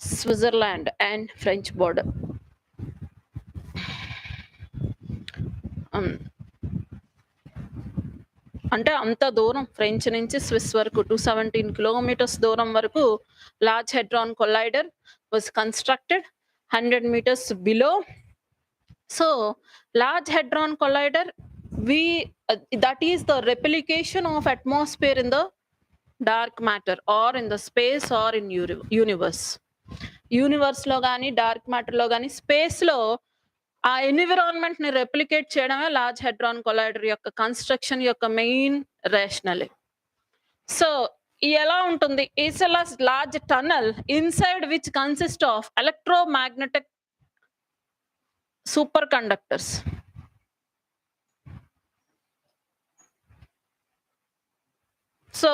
Switzerland and French border. అంటే అంత దూరం ఫ్రెంచ్ నుంచి స్విస్ వరకు 217 kilometers దూరం వరకు large hadron collider was constructed 100 meters below. So large hadron collider that is the replication of atmosphere in the dark matter or in the space or in universe. Universe లో కానీ dark matter లో కానీ space లో ఆ environment ని replicate చేయడమే large hadron collider యొక్క construction యొక్క మెయిన్ రేషనల్. సో ఎలా ఉంటుంది? It's a large tunnel inside which consist of electromagnetic super conductors. So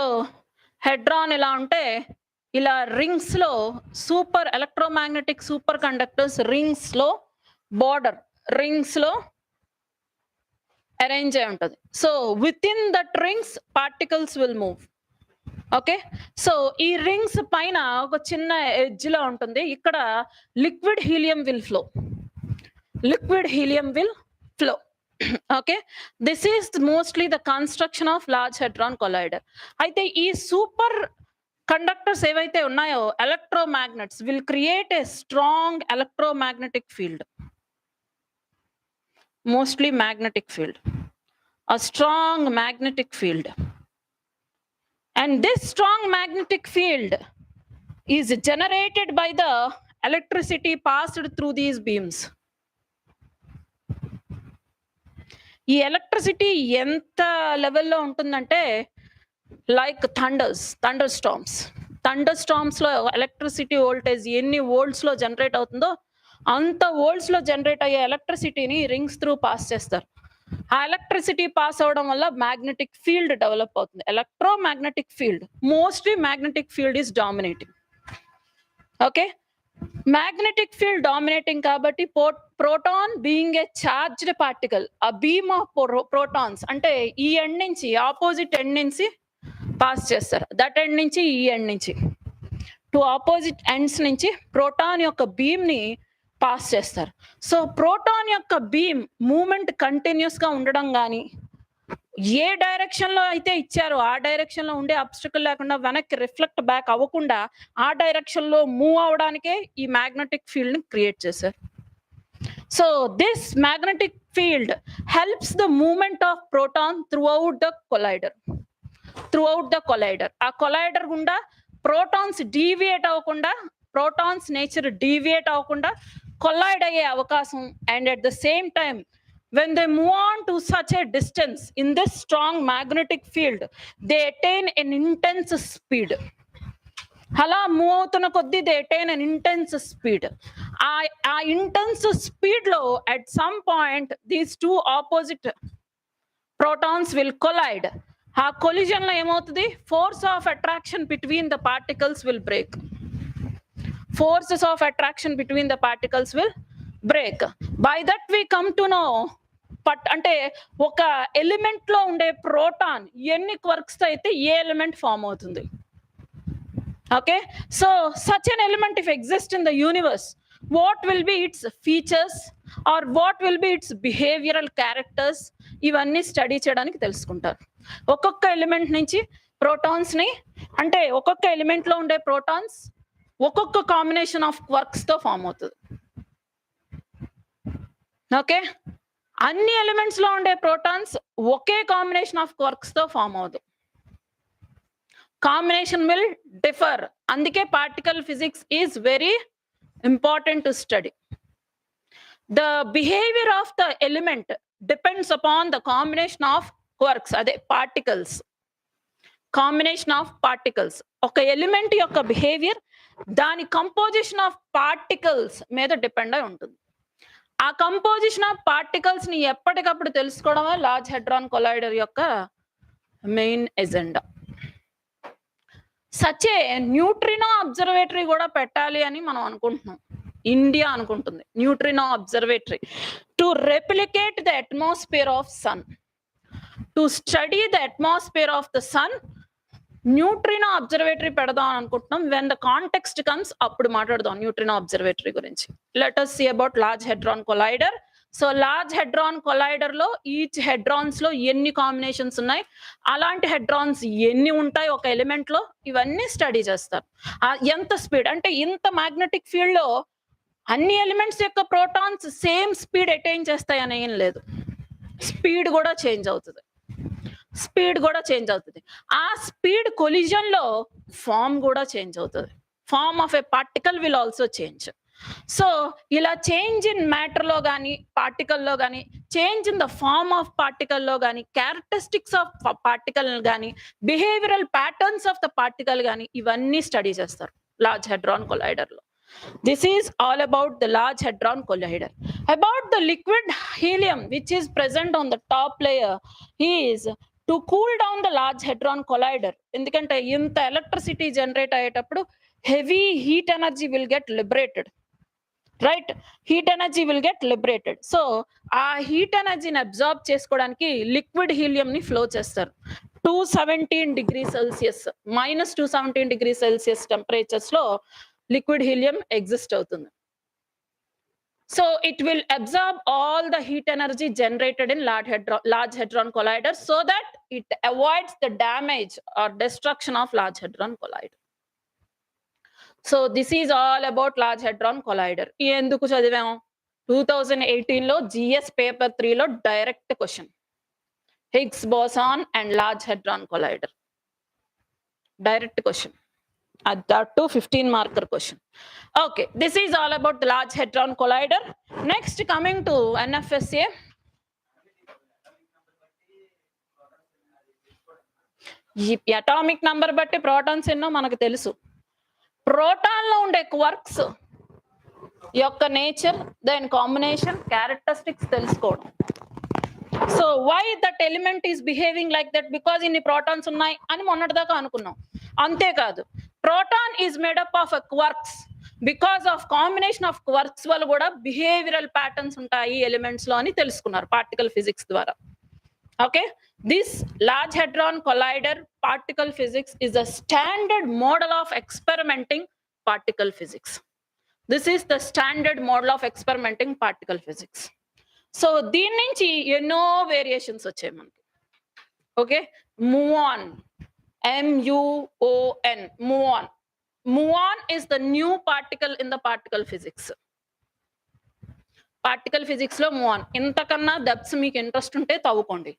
hedron ఎలా ఉంటే ఇలా రింగ్స్ లో super electromagnetic super conductors rings లో బార్డర్ రింగ్స్ లో అరేంజ్ అయి ఉంటుంది. So with in that rings particles will move. Okay, so ఈ rings పైన ఒక చిన్న ఎడ్జ్ లో ఉంటుంది. ఇక్కడ liquid helium will flow. Okay, this is mostly the construction of large hadron collider. అయితే ఈ సూపర్ కండక్టర్స్ ఏవైతే ఉన్నాయో ఎలక్ట్రోమాగ్నెట్స్ will create a strong electromagnetic field, mostly magnetic field, a strong magnetic field. And this strong magnetic field is generated by the electricity passed through these beams. ఈ electricity ఎంత లెవెల్లో ఉంటుందంటే like thunder storms లో electricity voltage ఎన్ని volts లో generate అవుతుందో అంత volts లో జనరేట్ అయ్యే ఎలక్ట్రిసిటీని రింగ్స్ త్రూ పాస్ చేస్తారు. ఆ ఎలక్ట్రిసిటీ పాస్ అవడం వల్ల మ్యాగ్నెటిక్ ఫీల్డ్ డెవలప్ అవుతుంది. Electromagnetic field, mostly magnetic field is dominating. Okay, magnetic field dominating kabatti proton being a charged particle, a beam of protons ante ee end nunchi opposite end nunchi pass chestaru, that end nunchi ee end nunchi to opposite ends nunchi proton yokka beam ni pass chestaru. So proton yokka beam movement continuous ga undadam gaani A direction లో అయితే ఇచ్చారో ఆ direction లో ఉండే obstacle లేకుండా వెనక్కి reflect back అవ్వకుండా ఆ డైరెక్షన్ లో మూవ్ అవడానికే ఈ మ్యాగ్నెటిక్ ఫీల్డ్ ని క్రియేట్ చేశారు. So this magnetic field helps the movement of proton throughout the collider. ఆ కొలైడర్ గుండా ప్రోటాన్స్ డీవియేట్ అవ్వకుండా, ప్రోటాన్స్ నేచర్ డీవియేట్ అవ్వకుండా కొలైడ్ అయ్యే అవకాశం. And at the same time when they move on to such a distance in this strong magnetic field, they attain an intense speed. Hala move avutuna koddi they attain an intense speed. A intense speed lo at some point these two opposite protons will collide. A collision lo emotudi, force of attraction between the particles will break. Forces of attraction between the particles will break. By that we come to know అంటే ఒక element లో ఉండే proton ఎన్ని quarks తో అయితే ఏ element form అవుతుంది. Okay, so such an element if exist in the universe, what will be its features or what will be its behavioural characters, ఇవన్నీ స్టడీ చేయడానికి తెలుసుకుంటారు. ఒక్కొక్క ఎలిమెంట్ నుంచి ప్రోటాన్స్ ని, అంటే ఒక్కొక్క ఎలిమెంట్ లో ఉండే ప్రోటాన్స్ ఒక్కొక్క కాంబినేషన్ ఆఫ్ క్వర్క్స్ తో ఫామ్ అవుతుంది. ఓకే, అన్ని ఎలిమెంట్స్ లో ఉండే ప్రోటాన్స్ ఒకే కాంబినేషన్ ఆఫ్ క్వర్క్స్ తో ఫామ్ అవుతుంది. Combination will differ. అందుకే particle physics is very important to study. The behaviour of the element depends upon the combination of quarks, అదే పార్టికల్స్. కాంబినేషన్ ఆఫ్ పార్టికల్స్, ఒక element యొక్క behaviour దాని composition of particles మీద depend అయి ఉంటుంది. ఆ composition of particles ని ఎప్పటికప్పుడు తెలుసుకోవడమే లార్జ్ హెడ్రాన్ కొలైడర్ యొక్క main agenda. Such a neutrino observatory కూడా పెట్టాలి అని మనం అనుకుంటున్నాం. ఇండియా అనుకుంటుంది neutrino observatory to replicate the atmosphere of sun, to study the atmosphere of the sun neutrino observatory పెడదాం అనుకుంటున్నాం. వెన్ ద కాంటెక్స్ట్ కమ్స్ అప్పుడు మాట్లాడదాం న్యూట్రినో అబ్జర్వేటరీ గురించి. Let us see about large hadron collider. So large hadron collider లో each hadrons లో ఎన్ని combinations ఉన్నాయి, అలాంటి హెడ్రాన్స్ ఎన్ని ఉంటాయి ఒక ఎలిమెంట్ లో, ఇవన్నీ స్టడీ చేస్తారు. ఎంత స్పీడ్ అంటే ఇంత మ్యాగ్నెటిక్ ఫీల్డ్ లో అన్ని ఎలిమెంట్స్ యొక్క ప్రోటాన్స్ సేమ్ స్పీడ్ అటైన్ చేస్తాయని ఏం లేదు. స్పీడ్ కూడా చేంజ్ అవుతుంది. ఆ స్పీడ్ కొలిజన్ లో ఫామ్ కూడా చేంజ్ అవుతుంది. Form of a particle will also change. So ఇలా చేంజ్ ఇన్ మ్యాటర్ లో కానీ పార్టికల్లో కానీ, change in the form of పార్టికల్లో కానీ, క్యారెక్టరిస్టిక్స్ ఆఫ్ పార్టికల్ కానీ, behavioural patterns of the particle కానీ, ఇవన్నీ స్టడీ చేస్తారు లార్జ్ హెడ్రాన్ కొలైడర్ లో. This is all about the Large Hadron Collider. About the liquid helium which is present on the top layer is to cool down the Large Hadron Collider. ఎందుకంటే ఇంత electricity generate అయ్యేటప్పుడు heavy heat energy will get liberated. Right? Heat energy will get liberated. So ఆ heat ఎనర్జీని absorb చేసుకోవడానికి liquid helium ని flow చేస్తారు. 217 degrees Celsius, -217 degrees Celsius temperatures లో liquid helium exist అవుతుంది. So it will absorb all the heat energy generated in large hadron collider so that it avoids the damage or destruction of large hadron collider. So this is all about large hadron collider. ఎందుకు చదివాము? 2018 లో GS paper 3 లో direct question, Higgs boson and large hadron collider. Direct question. At that too 15 marker question. Okay, this is all about the Large Hadron Collider. Next, coming to NFSA. Atomic number బట్టి protons ఎన్నో మనకు తెలుసు. Proton లో ఉండే quarks యొక్క nature, దాని combination, characteristics తెలుసుకోవడం. So why that element is behaving like that, because ఇన్ని ప్రోటాన్స్ ఉన్నాయి అని మొన్నటిదాకా అనుకున్నాం. అంతేకాదు, proton is made up of quarks. Because of combination of quarks వల్ల కూడా బిహేవియరల్ ప్యాటర్న్స్ ఉంటాయి ఎలిమెంట్స్ లో అని తెలుసుకున్నారు పార్టికల్ ఫిజిక్స్ ద్వారా. Okay, this large hadron collider particle physics is a standard model of experimenting particle physics. This is the standard model of experimenting particle physics. So దీని నుంచి ఎన్నో వేరియేషన్స్ వచ్చాయి మనకి. Okay, muon, MUON, muon. Muon is the new particle in the particle physics. Particle physics లో muon. ఇంతకన్నా depths మీకు interest ఉంటే తవ్వుకోండి.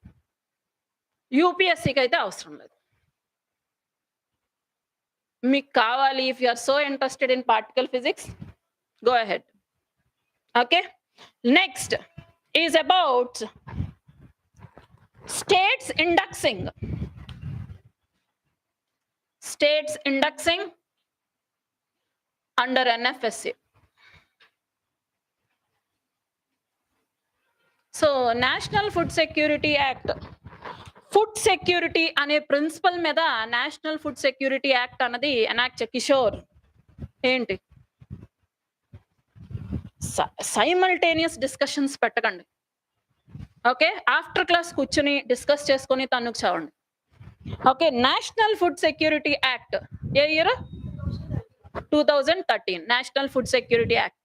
యూపీఎస్సీకి అయితే అవసరం లేదు. మీకు కావాలి, if you are so interested in particle physics, go ahead. Okay, next is about states indexing. States indexing under NFSA. So National Food Security Act, food security అనే ప్రిన్సిపల్ మీద నేషనల్ ఫుడ్ సెక్యూరిటీ యాక్ట్ అన్నది enact. Kishore ఏంటి simultaneous discussions పెట్టకండి. Okay, after class కూర్చుని discuss చేసుకొని తన్నుకు చావండి. Okay, National Food Security Act ఏ year? 2013. National Food Security Act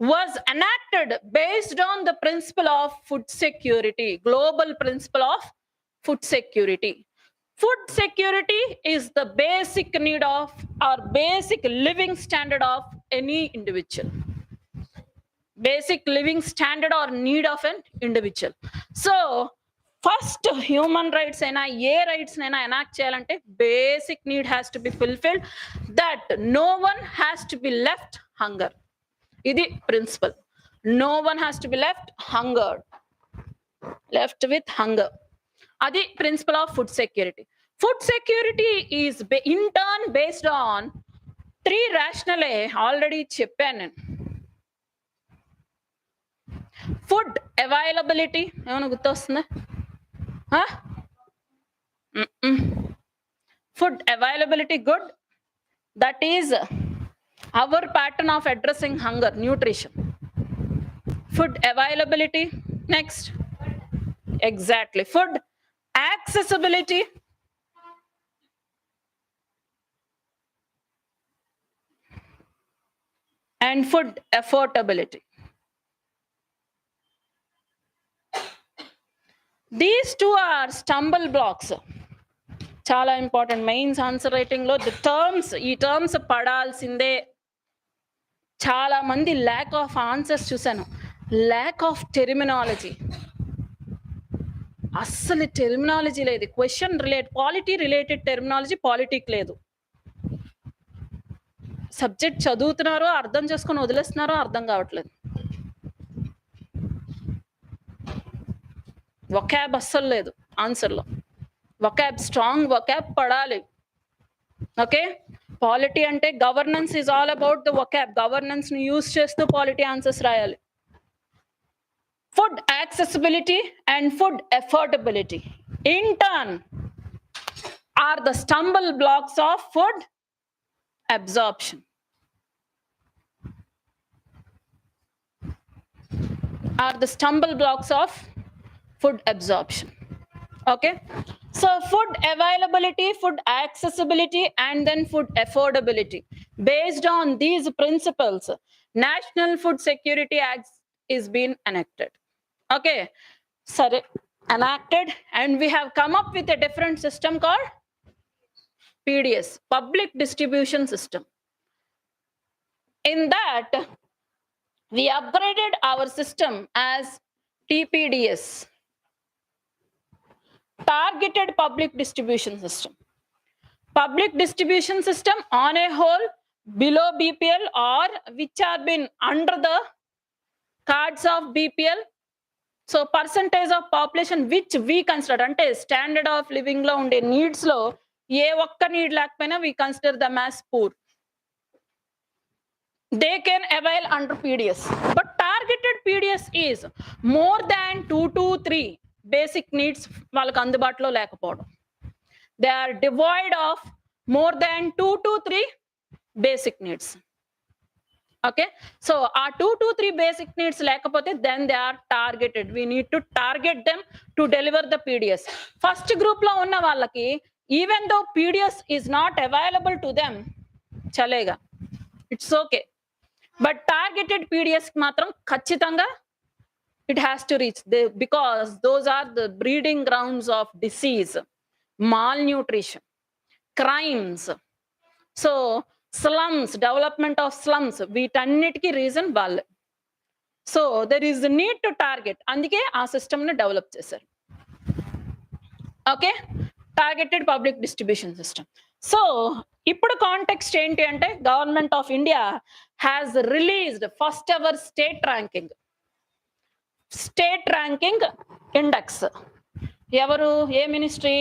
was enacted based on the principle of food security, global principle of food security. Food security is the basic need of or basic living standard of any individual. Basic living standard or need of an individual. So first human rights aina ye rights naina enact cheyalante basic need has to be fulfilled, that no one has to be left hunger. Idi principle. No one has to be left with hunger. Adi principle of food security. Food security is in turn based on 3 rationale already cheppanu. Food availability ఏమైనా గుర్తొస్తుందా? Food availability good, that is our pattern of addressing hunger, nutrition. Food availability. Next, exactly, food accessibility. and food affordability. These two are stumble blocks. చాలా important. Mains answer writing లో ఈ terms పడాల్సిందే. చాలా మంది lack of answers చూశాను. Lack of terminology. అస్సలు terminology లేదు. Question polity related terminology politic లేదు. సబ్జెక్ట్ చదువుతున్నారో అర్థం చేసుకొని వదిలేస్తున్నారో అర్థం కావట్లేదు. వొకాబ్ అస్సలు లేదు ఆన్సర్లో. వొకాబ్ స్ట్రాంగ్ వొకాబ్ పడాలి. ఓకే, పాలిటీ అంటే governance is all about the vocab. Governance ని యూజ్ చేస్తూ పాలిటీ ఆన్సర్స్ రాయాలి. Food accessibility and food affordability in turn are the stumble blocks of food absorption. Are the stumble blocks of food absorption. Okay, so food availability, food accessibility, and then food affordability. Based on these principles, National Food Security Act is being enacted. Okay, sorry, enacted, and we have come up with a different system called PDS, Public Distribution System. In that, we upgraded our system as TPDS, Targeted Public Distribution System. Public distribution system on a whole below BPL or which have been under the cards of BPL. So percentage of population which we consider ante standard of living lo unde needs lo ఏ ఒక్క need లేకపోయినా we consider them as poor. They can avail under PDS, but targeted PDS is more than 2 to 3 basic needs వాళ్ళకి అందుబాటులో లేకపోవడం. They are devoid of more than 2 to 3 basic needs. Okay, so our 2 to 3 basic needs లేకపోతే then they are targeted. We need to target them to deliver the PDS. First group లో ఉన్న వాళ్ళకి even though PDS is not available to them, chalega, it's okay. But targeted PDS matram ఖచ్చితంగా it has to reach because those are the breeding grounds of disease, malnutrition, crimes. So slums, development of slums, వీటన్నిటికీ reason వాళ్ళే. So there is need to target, అందుకే ఆ సిస్టమ్ని develop చేశారు. Okay, targeted public distribution system. So ఇప్పుడు context ఏంటి అంటే government of India has released first ever state ranking index. ఎవరు, ఏ మినిస్ట్రీ?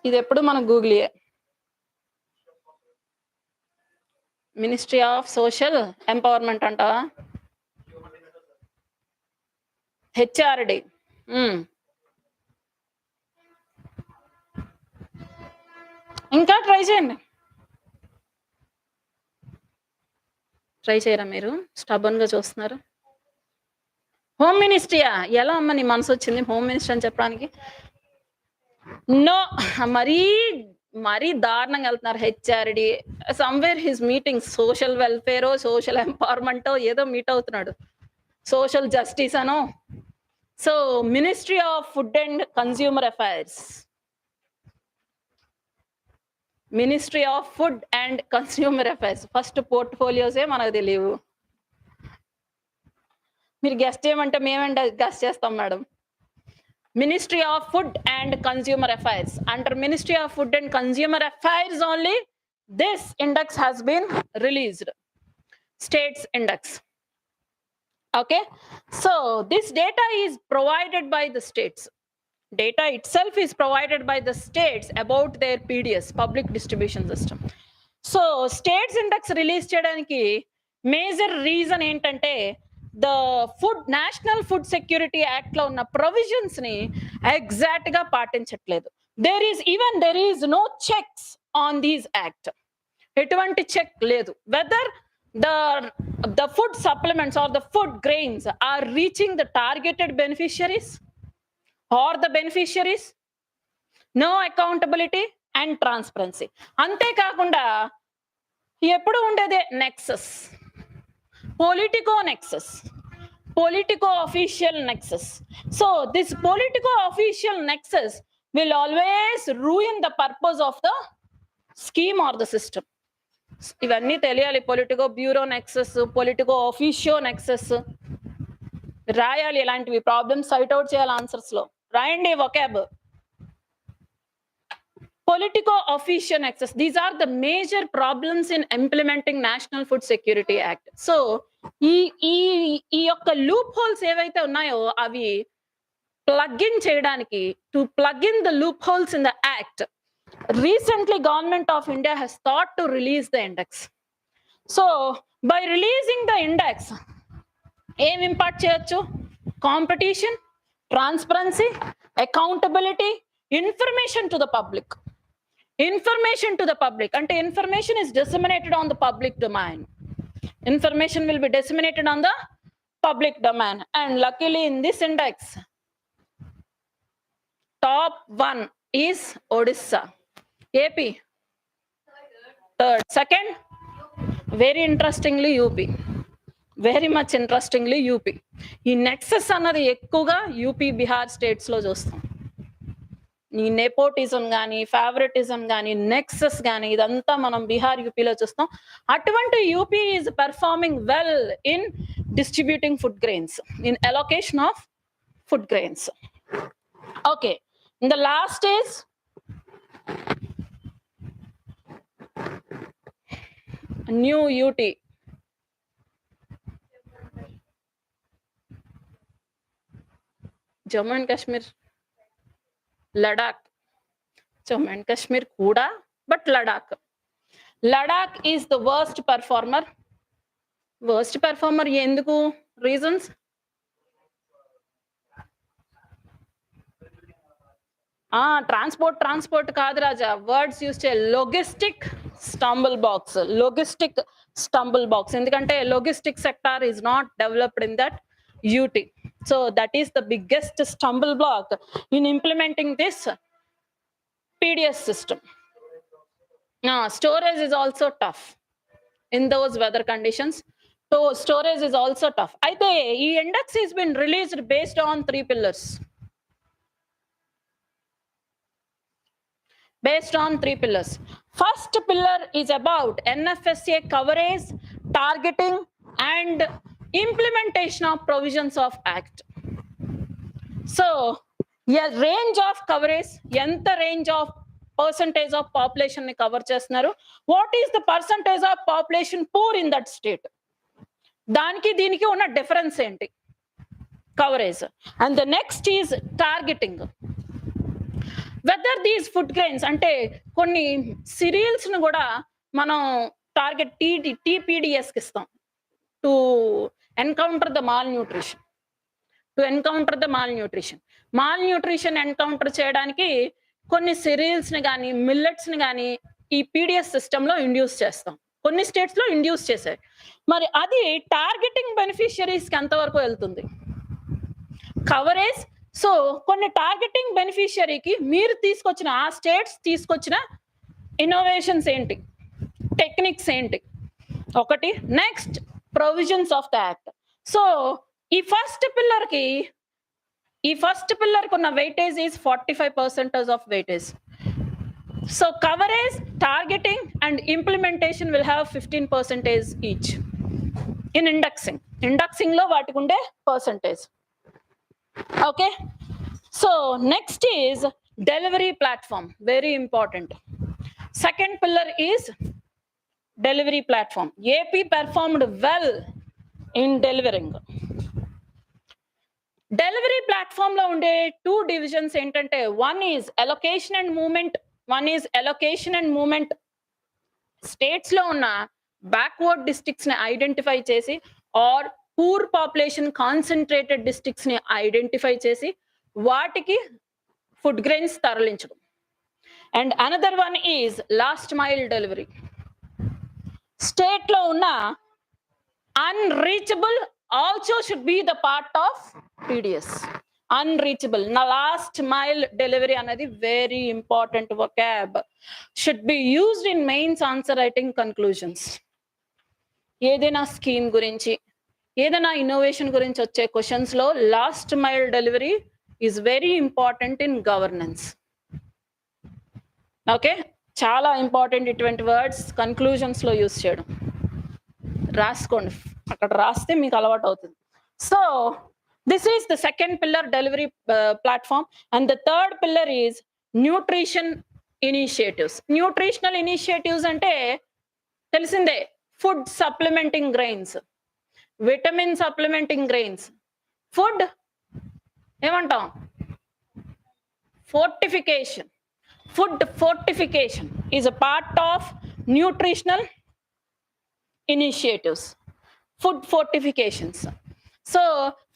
ఇది ఎప్పుడు మన గూగులియే. మినిస్ట్రీ ఆఫ్ సోషల్ ఎంపవర్మెంట్ అంటావా? హెచ్ఆర్డి. ఇంకా ట్రై చేయండి. ట్రై చేయరా మీరు? స్టబన్ గా చూస్తున్నారు. హోమ్ మినిస్ట్రీయా? ఎలా అమ్మ నీ మనసు వచ్చింది హోమ్ మినిస్టర్ అని చెప్పడానికి? నో, మరీ దారుణంగా వెళ్తున్నారు. HRD somewhere his meeting social వెల్ఫేరో సోషల్ ఎంపవర్మెంటో ఏదో మీట్ అవుతున్నాడు, సోషల్ జస్టిస్ అనో. So Ministry of Food and Consumer Affairs, Ministry of Food and Consumer Affairs. First పోర్ట్ఫోలియోసే మనకు తెలియవు. మీరు గెస్ట్ చేయమంటే మేమేంటి గెస్ట్ చేస్తాం madam. Ministry of Food and Consumer Affairs. Under Ministry of Food and Consumer Affairs only, this index has been released. States index. Okay, so this data is provided by the states. Data itself is provided by the states about their PDS, public distribution system. So states index release cheyadaniki major reason entante the National Food Security Act lo unna provisions ni exact ga పాటించట్లేదు. there is no checks on these act. ఎటువంటి check లేదు whether the food supplements or the food grains are reaching the targeted beneficiaries or the beneficiaries. No accountability and transparency. అంతేకాకుండా ఎప్పుడు ఉండేదే Nexus, Politico Nexus, politico official nexus. So this politico official nexus will always ruin the purpose of the scheme or the system. ఇవన్నీ తెలియాలి. Politico bureau Nexus, Politico officio Nexus రాయాలి. ఇలాంటివి problems site out చేయాలి answers లో. రాయండి vocab. Politico official nexus. These are the major problems in implementing National Food Security Act. So ఈ యొక్క loop holes ఏవైతే ఉన్నాయో అవి ప్లగ్ ఇన్ చేయడానికి, to plug in the loop holes in the act, recently government of India has thought to release the index. So by releasing the index, ఏం impart చేయొచ్చు? Competition, transparency, accountability, information to the public. Information to the public, and information is disseminated on the public domain. Information will be disseminated on the public domain, and luckily in this index, top 1 is Odisha. AP third, second very interestingly UP, very much interestingly UP. ఈ Nexus అన్నది ఎక్కువగా UP, Bihar states లో చూస్తాం. ఈ nepotism కానీ, favouritism కానీ, Nexus కానీ ఇదంతా మనం బీహార్, యూపీలో చూస్తాం. అటువంటి UP is performing well in distributing food grains, in allocation of food grains. Okay, in the last is new UT. Jammu and Kashmir, Ladakh. Jammu and Kashmir కూడా, but Ladakh. Ladakh is the worst performer. Worst performer ఎందుకు? Reasons. Transport కాదు రాజా, words use చే. Logistic stumble box, logistic stumble box. ఎందుకంటే logistic sector is not developed in that UT. So that is the biggest stumble block in implementing this PDS system. Storage is also tough in those weather conditions. So storage is also tough. Aithe ee index has been released based on 3 pillars. Based on 3 pillars. First pillar is about NFSA coverage, targeting and implementation of provisions of act. So a range of coverage, ఎంత range of percentage of population ని cover చేస్తున్నారు, what is the percentage of population poor in that state, దానికి దీనికి ఉన్న difference ఏంటి, coverage. And the next is targeting. Whether these food grains, అంటే కొన్ని cereals ని కూడా మనం టార్గెట్ TPDSకి ఇస్తాం, to encounter the malnutrition. Malnutrition encounter చేయడానికి కొన్ని సిరియల్స్ ని కానీ, మిల్లెట్స్ ని కానీ ఈ PDS సిస్టమ్ లో ఇండ్యూస్ చేస్తాం. కొన్ని స్టేట్స్ లో ఇండ్యూస్ చేశారు. మరి అది టార్గెటింగ్ బెనిఫిషియరీస్ కి ఎంతవరకు వెళ్తుంది? కవరేజ్. సో కొన్ని టార్గెటింగ్ బెనిఫిషియరీకి మీరు తీసుకొచ్చిన, ఆ స్టేట్స్ తీసుకొచ్చిన ఇన్నోవేషన్స్ ఏంటి, టెక్నిక్స్ ఏంటి, ఒకటి. Next provisions of the act. So ఈ ఫస్ట్ పిల్లర్ ఉన్న weightage is 45% of weightage. So coverage, targeting and implementation will have 15% each in indexing లో వాటికి ఉండే percentage. Okay, so next is delivery platform, very important. Second pillar is delivery platform. AP performed well in delivering. Delivery platform lo unde 2 divisions entante, one is allocation and movement. States lo unna backward districts ni identify chesi, or poor population concentrated districts ni identify chesi వాటికి food grains తరలించడం. And another one is last mile delivery. State లో ఉన్న unreachable also should be the part of PDS. Unreachable. నా last mile delivery అనేది very important vocab. Should be used in mains answer writing conclusions. ఏదైనా scheme గురించి, ఏదైనా innovation గురించి వచ్చే questions లో last mile delivery is very important in governance. Okay, చాలా important ఇటువంటి వర్డ్స్ కన్క్లూజన్స్ లో యూజ్ చేయడం. రాసుకోండి, అక్కడ రాస్తే మీకు అలవాటు అవుతుంది. So this is the second pillar, delivery platform, and the third pillar is nutrition initiatives. Nutritional initiatives ante telisinde food supplementing grains, vitamin supplementing grains, food emantam fortification. Food fortification is a part of nutritional initiatives, food fortifications. So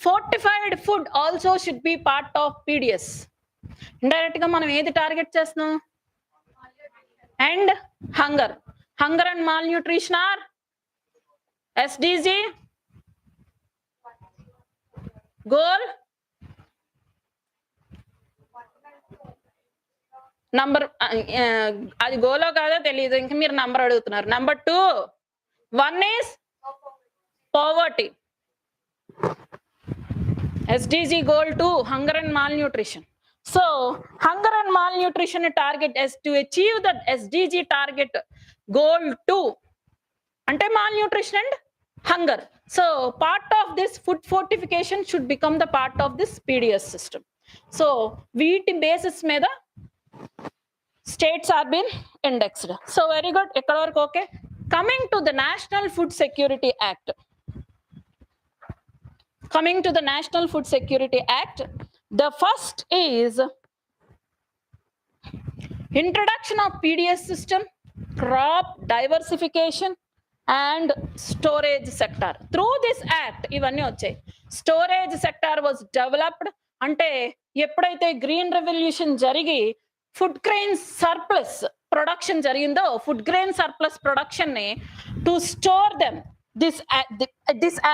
fortified food also should be part of PDS. Indirect ga manam edi target chestunam? And hunger and malnutrition are SDG goal number adi goal o kada teliyadu, inka meer number adugutunnaru. Number 2, one is poverty. SDG goal 2, hunger and malnutrition. So hunger and malnutrition target is to achieve that SDG target goal 2 ante malnutrition and hunger. So part of this food fortification should become the part of this PDS system. So వీటి basis మీద states are been indexed. So very good, ekkada varaku okay. Coming to the National Food Security Act. Coming to the National Food Security Act, the first is introduction of PDS system, crop diversification and storage sector. Through this act ivanni vachai. Storage sector was developed ante eppudaithe green revolution jarigi food grain surplus production jarigindo, food grain surplus production ne to store them, this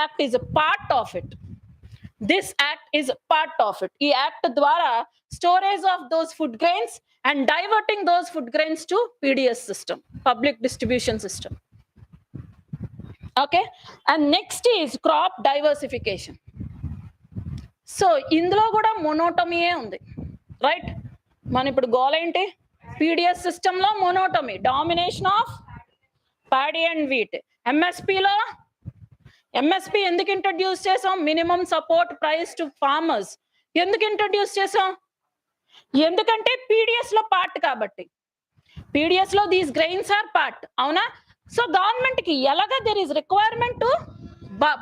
act is a part of it. This act is part of it. ఈ act ద్వారా storage of those food grains and diverting those food grains to PDS system, public distribution system. Okay, and next is crop diversification. So ఇందులో కూడా మొనోటమీయే ఉంది, right? మన ఇప్పుడు goal ఏంటి? PDS system లో monotony, domination of paddy and wheat. ఎంఎస్పిలో MSP ఎందుకు introduce చేసాం? Minimum support price to farmers. ఎందుకు ఇంట్రడ్యూస్ చేసాం? ఎందుకంటే పీడిఎస్ లో పార్ట్ కాబట్టి. పీడిఎస్ లో దీస్ గ్రెయిన్స్ ఆర్ పార్ట్, అవునా? సో గవర్నమెంట్ కి ఎలాగా there is requirement to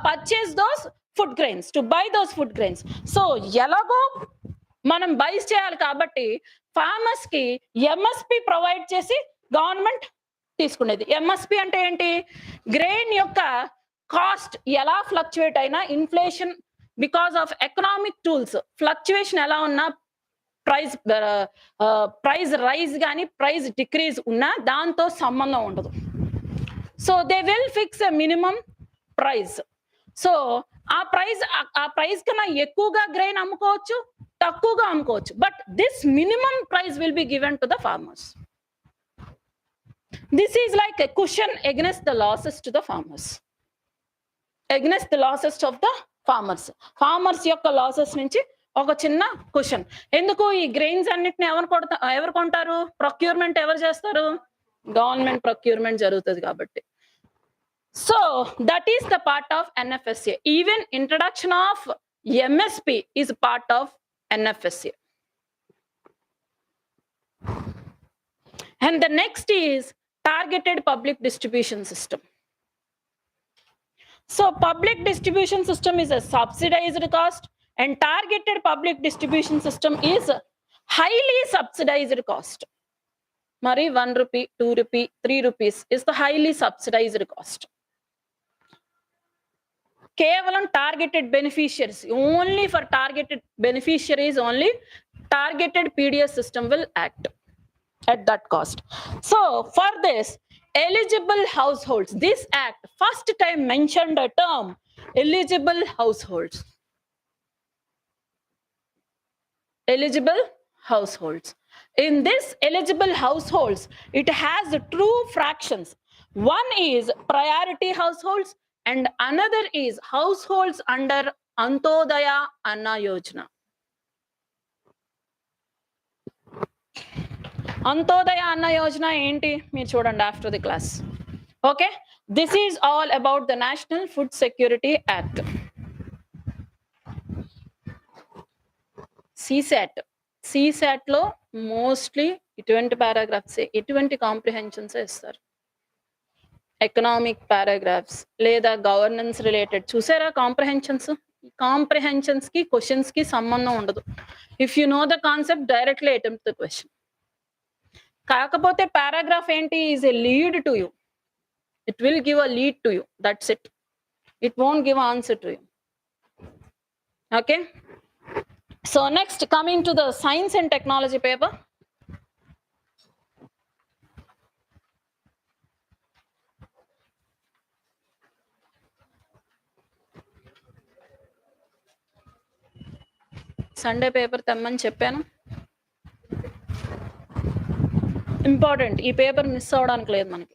purchase those food grains, to buy those food grains. So ఎలాగో మనం బైస్ చేయాలి కాబట్టి ఫార్మర్స్ కి ఎంఎస్పి ప్రొవైడ్ చేసి గవర్నమెంట్ తీసుకునేది. ఎంఎస్పి అంటే ఏంటి? గ్రెయిన్ యొక్క కాస్ట్ ఎలా ఫ్లక్చువేట్ అయినా, inflation because of economic tools fluctuation ఎలా ఉన్నా, ప్రైస్ రైజ్ కానీ ప్రైస్ డిక్రీజ్ ఉన్నా దాంతో సంబంధం ఉండదు. So they will fix a minimum price. So ఆ ప్రైస్ కన్నా ఎక్కువగా గ్రెయిన్ అమ్ముకోవచ్చు, తక్కువగా అమ్ముకోవచ్చు, but this minimum price will be given to the farmers. This is like a cushion against the losses to the farmers, against the losses of the farmers యొక్క losses నుంచి ఒక చిన్న క్వశ్చన్. ఎందుకు ఈ గ్రెయిన్స్ అన్నిటిని ఎవరు కొంటారు? ప్రొక్యూర్మెంట్ ఎవరు చేస్తారు? గవర్నమెంట్ ప్రొక్యూర్మెంట్ జరుగుతుంది కాబట్టి. So that is the part of NFSA. Even introduction of MSP is part of NFSA. And the next is targeted public distribution system. So public distribution system is a subsidized cost, and targeted public distribution system is highly subsidized cost. Mari 1 rupee, 2 rupee, 3 rupees is the highly subsidized cost. Kevalam targeted beneficiaries, only for targeted beneficiaries only targeted PDS system will act at that cost. So for this, eligible households, this act first time mentioned a term, eligible households. eligible households. In this eligible households, it has two fractions. One is priority households and another is households under Antodaya Anna Yojana. Antodaya Anna Yojana enti meer chudandi after the class. Okay, this is all about the National Food Security Act. CSAT లో mostly ఇటువంటి paragraphs ఇటువంటి comprehensions ఇస్తారు. Economic paragraphs లేదా governance related చూసారా comprehensions కి questions కి సంబంధం ఉండదు. If you know the concept directly attempt the question. కాకపోతే పారాగ్రాఫ్ ఏంటి is a lead to you. It will give a lead to you. That's it. It won't give an answer to you. Okay. So next, coming to the science and technology paper. Sunday paper తెమ్మని చెప్పాను. Important, ఈ paper miss అవడానికి లేదు మనకి.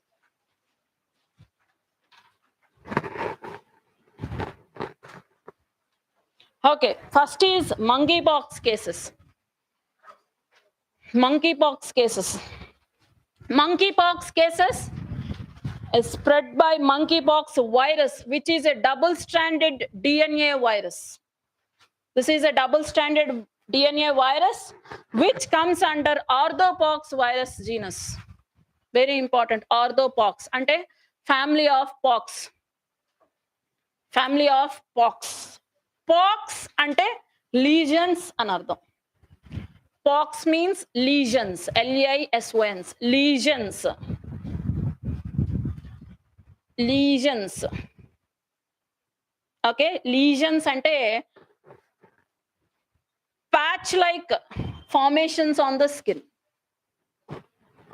Okay, first is monkeypox cases. Monkeypox is spread by monkeypox virus, which is a double-stranded DNA virus. This is a double-stranded DNA virus which comes under orthopox virus genus. Very important, orthopox ante family of pox. Family of pox. Pox ante lesions అని అర్థం. Pox means lesions, LEISONs, lesions. Okay, lesions ante patch like formations on the skin.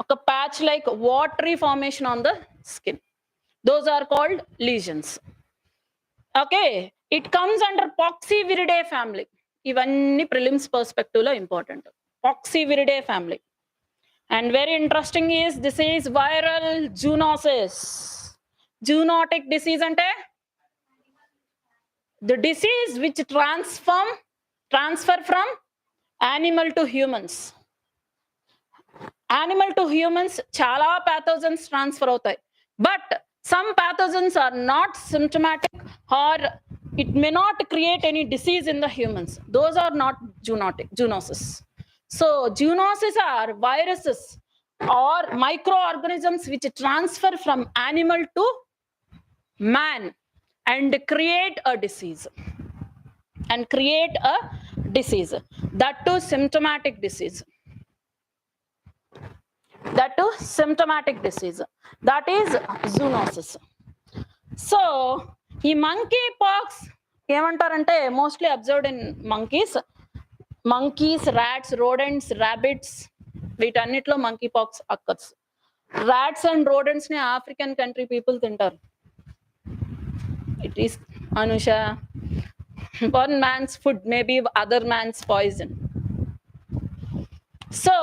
Okay, patch like watery formation on the skin. Those are called lesions. Okay, it comes under poxyviridae family. Ivanni prelims perspective lo important. Poxyviridae family. And very interesting is this is viral zoonosis. Zoonotic disease ante the disease which transfer from animal to humans. Animal to humans chala pathogens transfer avutayi, but some pathogens are not symptomatic or it may not create any disease in the humans. Those are not zoonosis. So zoonosis are viruses or microorganisms which transfer from animal to man and create a disease. That too symptomatic disease. That is zoonosis. So ఈ monkey pox ఏమంటారంటే mostly observed in monkeys, rats, rodents, rabbits, వీటన్నిటిలో monkey pox occurs. Rats and rodents ని African country people తింటారు. It is Anusha, one man's food may be other man's poison. So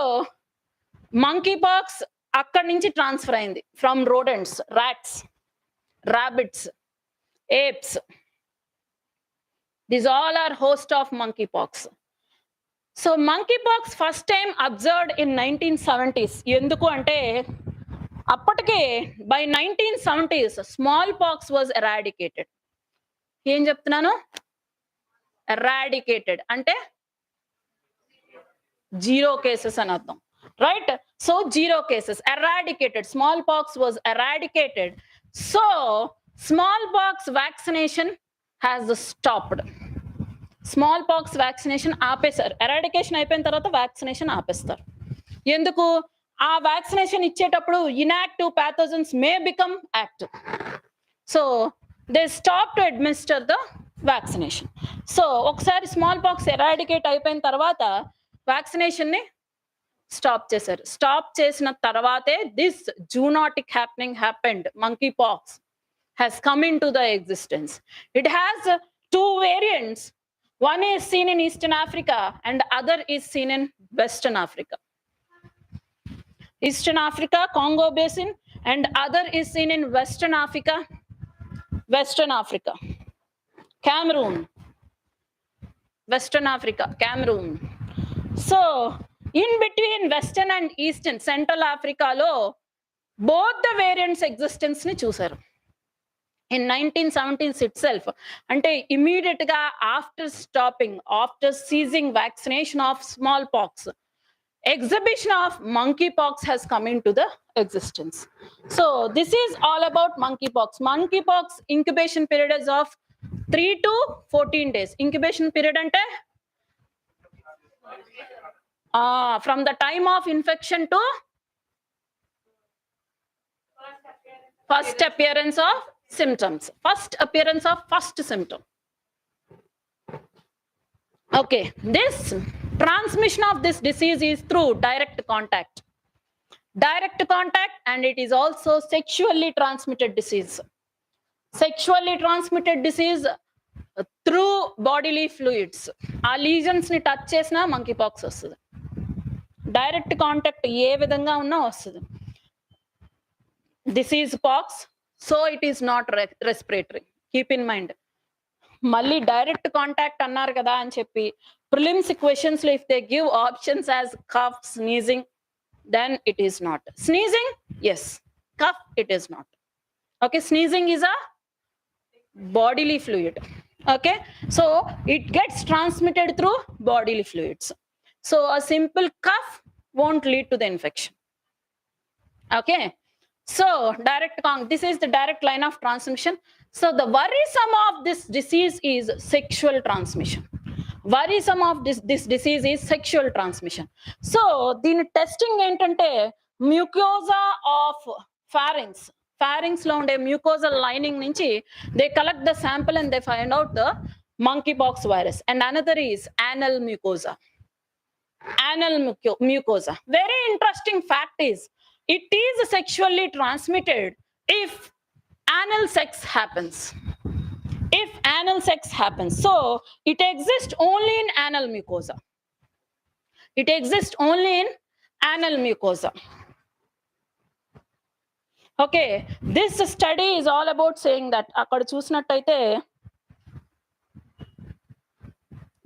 monkey pox అక్కడి నుంచి transfer అయింది from rodents, rats, rabbits, apes. These all are host of monkeypox. So monkeypox first time observed in 1970s. ఎందుకు అంటే అప్పటికే by 1970s smallpox was eradicated. ఏం చెప్తున్నాను? Eradicated అంటే zero cases అని అర్థం, right? So zero cases, eradicated. Smallpox was eradicated. So smallpox vaccination has stopped. Smallpox vaccination ఆపేశారు. Eradication అయిపోయిన తర్వాత వ్యాక్సినేషన్ ఆపేస్తారు. ఎందుకు? ఆ వ్యాక్సినేషన్ ఇచ్చేటప్పుడు inactive pathogens may become active. So they stop to administer the vaccination. So ఒకసారి smallpox eradicate అయిపోయిన తర్వాత వ్యాక్సినేషన్ ని స్టాప్ చేశారు. స్టాప్ చేసిన తర్వాతే this zoonotic happened. Monkeypox has come into the existence. It has two variants. One is seen in Eastern Africa and other is seen in Western Africa. Eastern Africa, Congo Basin, and other is seen in Western Africa, Cameroon, Western Africa, Cameroon. So, in between Western and Eastern, Central Africa lo, both the variants existence ni chusaru. In 1970s itself, ante immediate ga after ceasing vaccination of smallpox, exhibition of monkeypox has come into the existence. So this is all about monkeypox. Monkeypox incubation period is of 3 to 14 days. Incubation period ante from the time of infection to first appearance of symptoms. First appearance of first symptom. Okay, this transmission of this disease is through direct contact. Direct contact, and it is also sexually transmitted disease. Sexually transmitted disease through bodily fluids. Our lesions ni touch chesna monkeypox vastadi. Direct contact ఏ విధంగా ఉన్నా వస్తుంది. This is pox, so it is not respiratory. Keep in mind. మళ్ళీ direct contact అన్నారు కదా అని చెప్పి prelims questions లో if they give options as cough, sneezing, then it is not. Sneezing, yes. Cough, it is not. Okay, sneezing is a bodily fluid. Okay, so it gets transmitted through bodily fluids. So a simple cough won't lead to the infection. Okay, so this is the direct line of transmission. So the worrisome of this disease is sexual transmission. Worrisome of this disease is sexual transmission. So the testing entante mucosa of pharynx lo unde mucosal lining nunchi they collect the sample and they find out the monkeypox virus. And another is anal mucosa. Very interesting fact is it is sexually transmitted if anal sex happens. So it exists only in anal mucosa. Okay, this study is all about saying that akkada chusinattaithe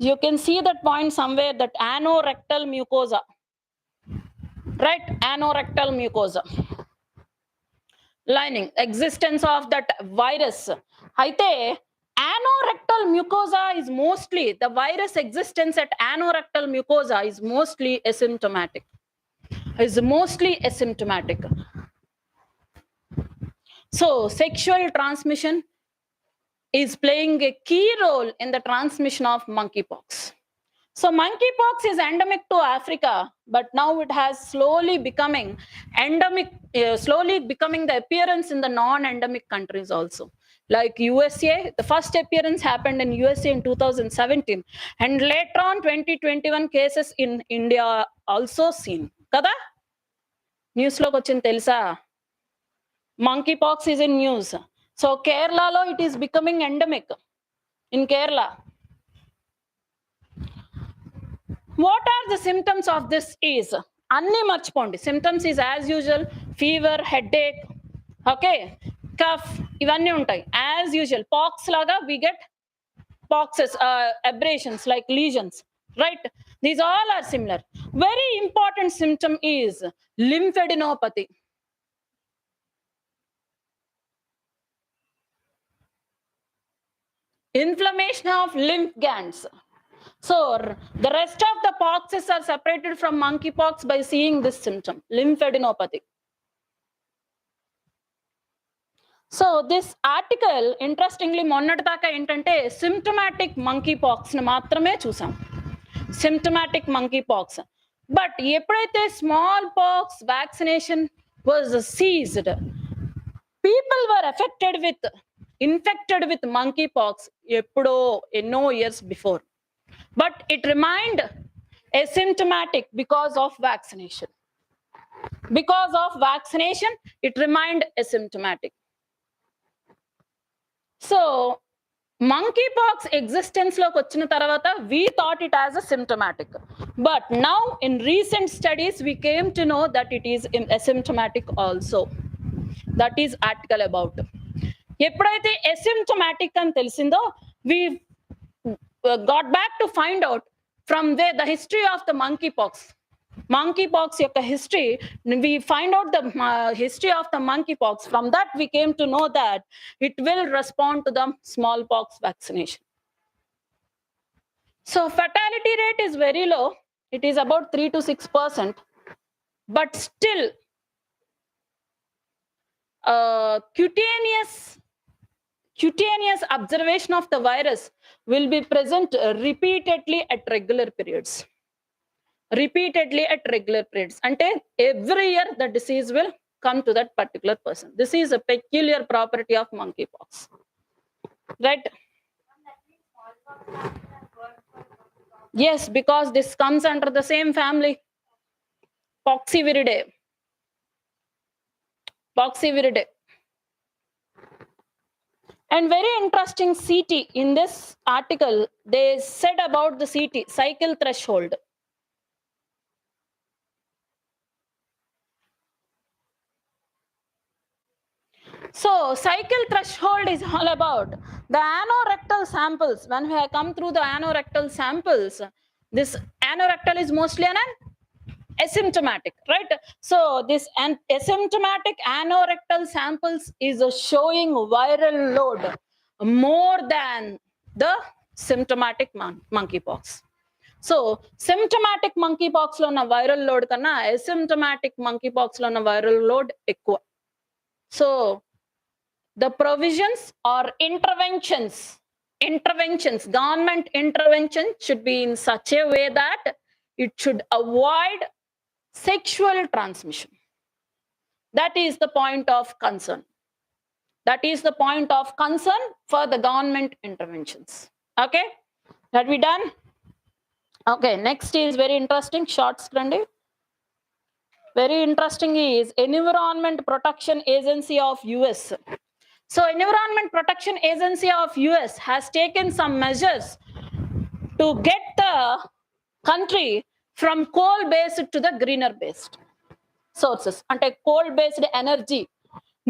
you can see that point somewhere, that anorectal mucosa, right? Anorectal mucosa lining, existence of that virus. Aithe anorectal mucosa is mostly, the virus existence at anorectal mucosa is mostly asymptomatic. So sexual transmission is playing a key role in the transmission of monkeypox. So monkeypox is endemic to Africa, but now it has slowly becoming the appearance in the non-endemic countries also. Like USA, the first appearance happened in USA in 2017, and later on 2021 cases in India also seen. Kada? News lo kochindi telusa? Monkeypox is in news. So Kerala lo it is becoming endemic in Kerala. What are the symptoms of this is? Anni marchipondi. Symptoms is as usual, fever, headache, okay, cough, ivanni untai as usual. Pox laga we get poxes, abrasions like lesions, right? These all are similar. Very important symptom is lymphadenopathy. Inflammation of lymph glands. So the rest of the poxes are separated from monkeypox by seeing this symptom, lymphadenopathy. So this article, interestingly, monnadaka entante symptomatic monkeypox ni maatrame chusam. Symptomatic monkeypox. But eppudaithe smallpox vaccination was ceased, people were infected with monkeypox eppudo enno years before. But it remained asymptomatic because of vaccination. It remained asymptomatic. So monkeypox existence లోకి వచ్చిన తర్వాత we thought it as a symptomatic, but now in recent studies we came to know that it is asymptomatic also. That is article about. ఎప్పుడైతే asymptomatic అని తెలిసిందో we got back to find out from there the history of the monkeypox యొక్క history. We find out the history of the monkeypox. From that we came to know that it will respond to the smallpox vaccination. So fatality rate is very low. It is about 3 to 6%, but still cutaneous observation of the virus will be present repeatedly at regular periods. Ante every year the disease will come to that particular person. This is a peculiar property of monkeypox, right? Yes, because this comes under the same family, Poxiviridae. And very interesting CT in this article, they said about the CT, cycle threshold. So cycle threshold is all about the anorectal samples. When we have come through the anorectal samples, this anorectal is mostly an asymptomatic, right? So this asymptomatic anorectal samples is showing viral load more than the symptomatic monkeypox. So symptomatic monkeypox lo na viral load kanna asymptomatic monkeypox lo na viral load ekkuva. So the provisions or interventions, government intervention should be in such a way that it should avoid sexual transmission. That is the point of concern. For the government interventions. Okay, that we done? Okay, next is very interesting, short screen. Very interesting is Environment Protection Agency of US. So Environment Protection Agency of US has taken some measures to get the country from coal-based to the greener-based sources. Ante coal-based energy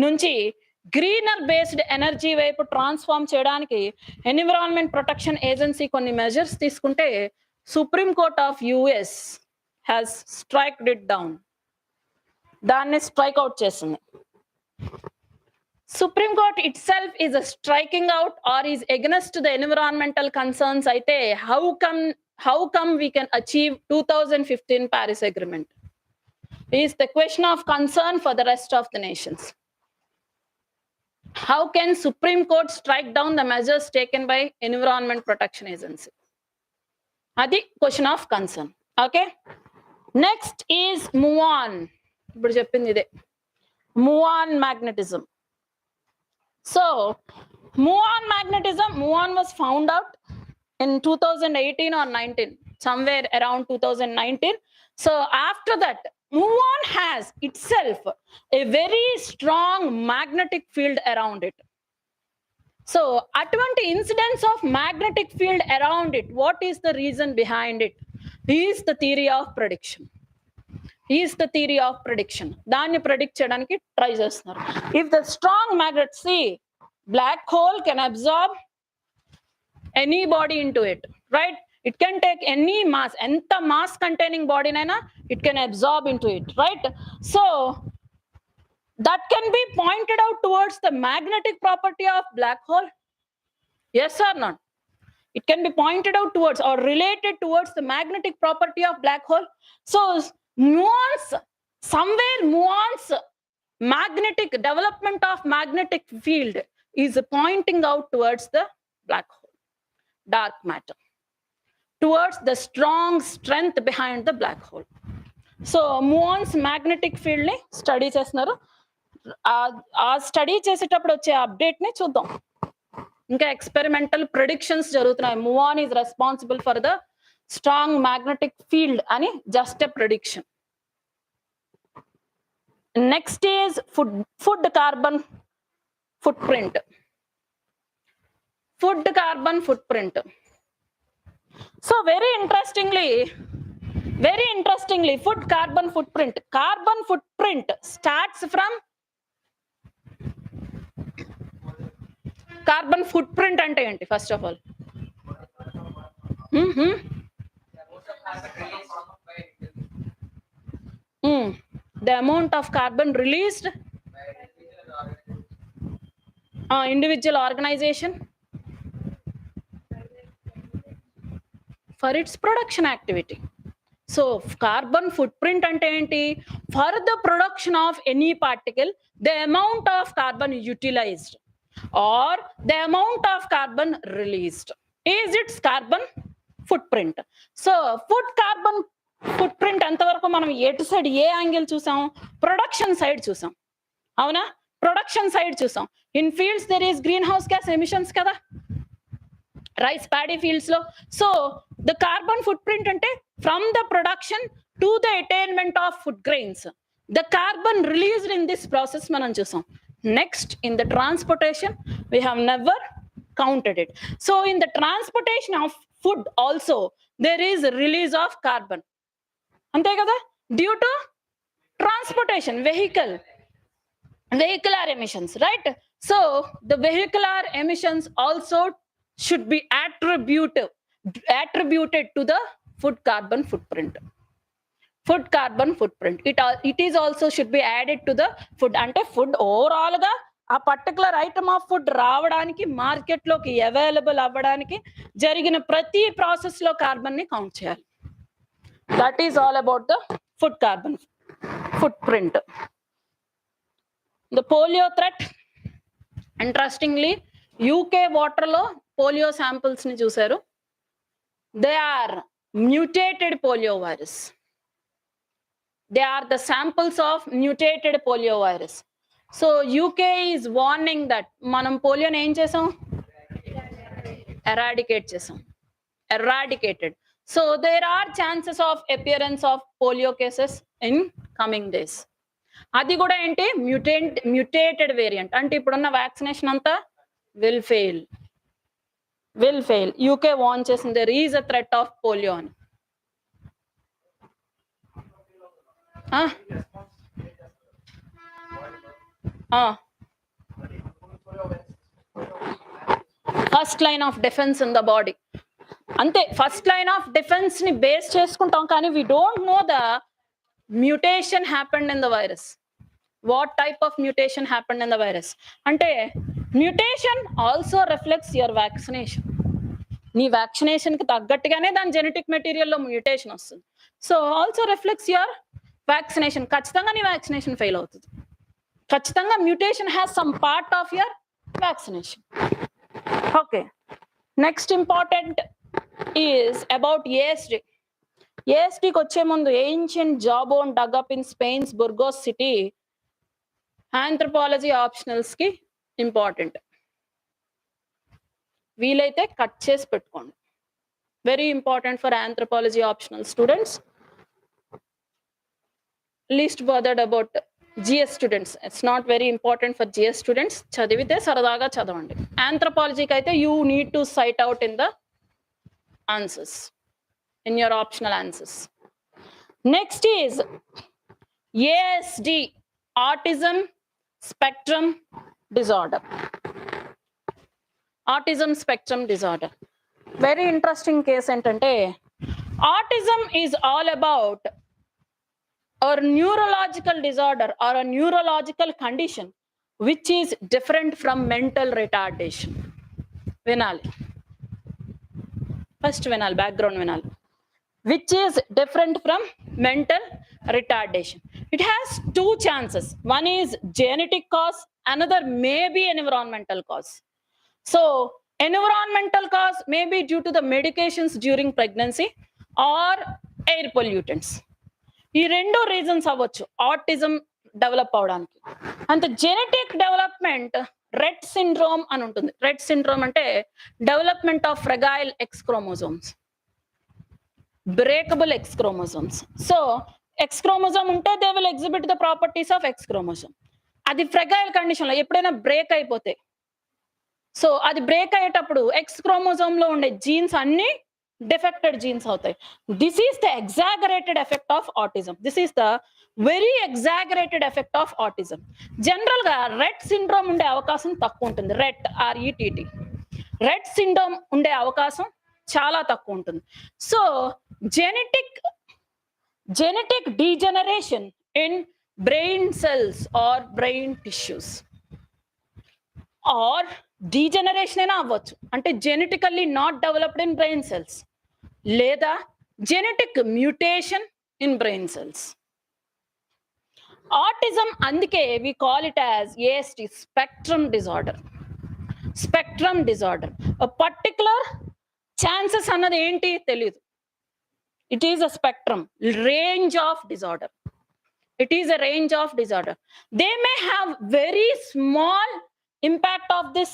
nunchi greener-based energy వైపు transform చేయడానికి environment protection agency కొన్ని measures తీసుకుంటే supreme court of US has striked it down. దాన్ని strike out చేసింది. Supreme Court itself is striking out or is against the environmental concerns. Aithe how come we can achieve 2015 Paris Agreement is the question of concern for the rest of the nations. How can Supreme Court strike down the measures taken by Environment Protection Agency? Adi question of concern. Okay, next is muon. Ippudu cheppindi ide muon magnetism. So muon magnetism, muon was found out in 2018 or 19, somewhere around 2019. So after that, muon has itself a very strong magnetic field around it. So atvanti incidence of magnetic field around it, what is the reason behind it? Is the theory of prediction. దాన్ని predict చేయడానికి try చేస్తున్నారు. If the strong magnet, see, black hole can absorb any body into it, right? It can take any mass, enta mass containing body naina it can absorb into it, right? So that can be pointed out towards the magnetic property of black hole. Yes or not? It can be pointed out towards or related towards the magnetic property of black hole. So muons, somewhere muons magnetic development of magnetic field is pointing out towards the black hole, dark matter, towards the strong strength behind the black hole. So muons magnetic field ni study చేస్తున్నారు. ఆ study చేసేటప్పుడు వచ్చే update ని చూద్దాం. ఇంకా experimental predictions జరుగుతున్నాయి. muon is responsible for the strong magnetic field అని just a prediction. Next is food carbon footprint. food carbon footprint. So very interestingly, food carbon footprint starts from carbon footprint ante enti first of all. The amount of carbon released individual organization for its production activity. So carbon footprint ante enti? For the production of any particle, the amount of carbon utilized or the amount of carbon released is its carbon footprint. So food carbon footprint అంతవరకు మనం ఎటు side ఏ angle చూసాం? Production side చూసాం, అవునా? Production side చూసాం. In fields there is greenhouse gas emissions కదా, rice paddy fields లో. So the carbon footprint అంటే from the production to the attainment of food grains, the carbon released in this process మనం చూసాం. Next in the transportation we have never counted it. So in the transportation of food also there is a release of carbon, ante kada, due to transportation, vehicular emissions, right? So the vehicular emissions also should be attributed to the food carbon footprint. It is also should be added to the food. Ante food overall ga ఆ particular item of food రావడానికి, మార్కెట్లోకి available అవ్వడానికి జరిగిన ప్రతి process లో carbon ని count చేయాలి. That is all about the food carbon footprint. The polio threat, interestingly UK water లో పోలియో శాంపిల్స్ ని చూశారు. They are mutated polio virus. They are the samples of mutated polio virus. So UK is warning that మనం పోలియోని ఏం చేసాం? Eradicated. So there are chances of appearance of polio cases in coming days. అది కూడా ఏంటి? Mutated variant. అంటే ఇప్పుడున్న vaccination అంతా విల్ ఫెయిల్. యూకే వార్న్ చేసింది there is a threat of polio అని. First line of defence in the body. అంతే, first line of defence ని బేస్ చేసుకుంటాం, కానీ we don't know the mutation happened in the virus. What type of mutation happened in the virus అంటే mutation also reflects your vaccination. నీ vaccination కి తగ్గట్టుగానే దాని genetic మెటీరియల్లో మ్యూటేషన్ వస్తుంది. So also reflects your vaccination. ఖచ్చితంగా నీ వ్యాక్సినేషన్ ఫెయిల్ అవుతుంది. ఖచ్చితంగా mutation has some part of your vaccination. Okay, next important is about ASD. ఏఎస్డికి వచ్చే ముందు ancient jawbone dug up in Spain's Burgos city anthropology optionals కి important. వీలైతే cut చేసి పెట్టుకోండి. Very important for anthropology optional students. Least bothered about GS students. It's not very important for GS students. చదివితే సరదాగా చదవండి. ఆంథ్రోపాలజీకి అయితే you need to cite out in the answers, in your optional answers. Next is ASD, autism spectrum disorder. Autism spectrum disorder very interesting case. ఏంటంటే autism is all about or neurological disorder or a neurological condition which is different from mental retardation. Vinali, first vinali, background vinali. Which is different from mental retardation. It has two chances. One is genetic cause, another may be an environmental cause. So environmental cause may be due to the medications during pregnancy or air pollutants. ఈ రెండు reasons అవ్వచ్చు autism develop అవడానికి. అంత genetic development Rett syndrome అని ఉంటుంది. Rett syndrome అంటే development of fragile X chromosomes, breakable X chromosomes. So X chromosome ఉంటే they will exhibit the properties of X chromosome. అది ఫ్రెగైల్ కండిషన్ లో ఎప్పుడైనా బ్రేక్ అయిపోతే, సో అది బ్రేక్ అయ్యేటప్పుడు ఎక్స్ క్రోమోజోమ్ లో ఉండే జీన్స్ అన్ని డిఫెక్టెడ్ జీన్స్ అవుతాయి. This is the exaggerated effect of autism. This is the very exaggerated effect of autism. General గా రెట్ సిండ్రోమ్ ఉండే అవకాశం తక్కువ ఉంటుంది. RETT రెట్ సిండ్రోమ్ ఉండే అవకాశం చాలా తక్కువ ఉంటుంది. So genetic degeneration in brain cells or brain tissues or degeneration అయినా అవ్వచ్చు, అంటే genetically not developed in brain cells, లేదా genetic mutation in brain cells. Autism అందుకే we call it as ASD, spectrum disorder. Spectrum disorder. Particular chances అన్నది ఏంటి తెలియదు. It is a spectrum, range of disorder. It is a range of disorder. They may have very small impact of this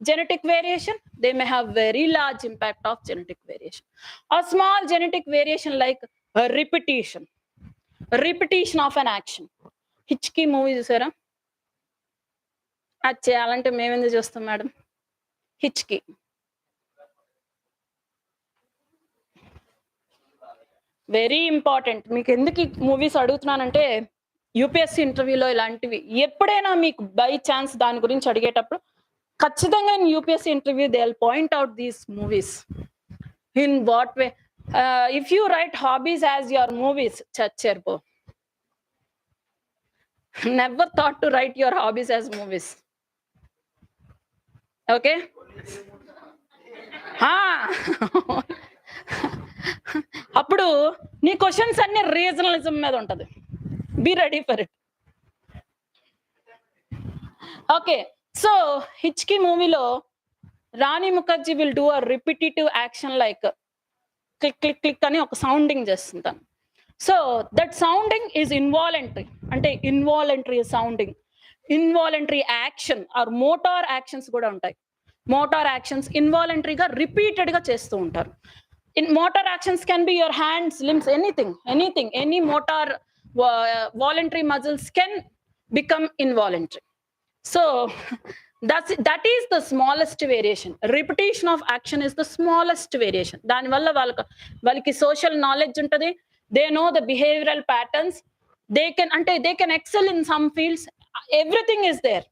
genetic variation. They may have very large impact of genetic variation. A small genetic variation like a repetition of an action. Hitchki movie చూసారా? అది చేయాలంటే మేమెందుకు చూస్తాం madam? Hichki. Very important. మీకు ఎందుకు ఈ movies అడుగుతున్నానంటే UPSC ఇంటర్వ్యూలో ఇలాంటివి ఎప్పుడైనా మీకు బై ఛాన్స్ దాని గురించి అడిగేటప్పుడు ఖచ్చితంగా in UPSC interview they will point out these movies. In what way? If you write hobbies as your movies, చచ్చేర్పో. Never thought to write your hobbies as movies. Okay, అప్పుడు నీ క్వశ్చన్స్ అన్ని regionalism మీద ఉంటది. Be ready for it. Okay, so Hichki మూవీలో Rani Mukerji will do a repetitive action like click click click అని ఒక sounding చేస్తుంటాను. So that sounding is involuntary, అంటే involuntary sounding, involuntary action are motor actions కూడా ఉంటాయి. మోటార్ యాక్షన్స్ ఇన్వాలంటరీగా రిపీటెడ్ గా చేస్తూ ఉంటారు. In motor actions can be your hands, limbs, anything, any motor voluntary muscles can become involuntary. So that is the smallest variation. Repetition of action is the smallest variation. Dani valla valaki social knowledge untadi, they know the behavioral patterns, they can excel in some fields, everything is there.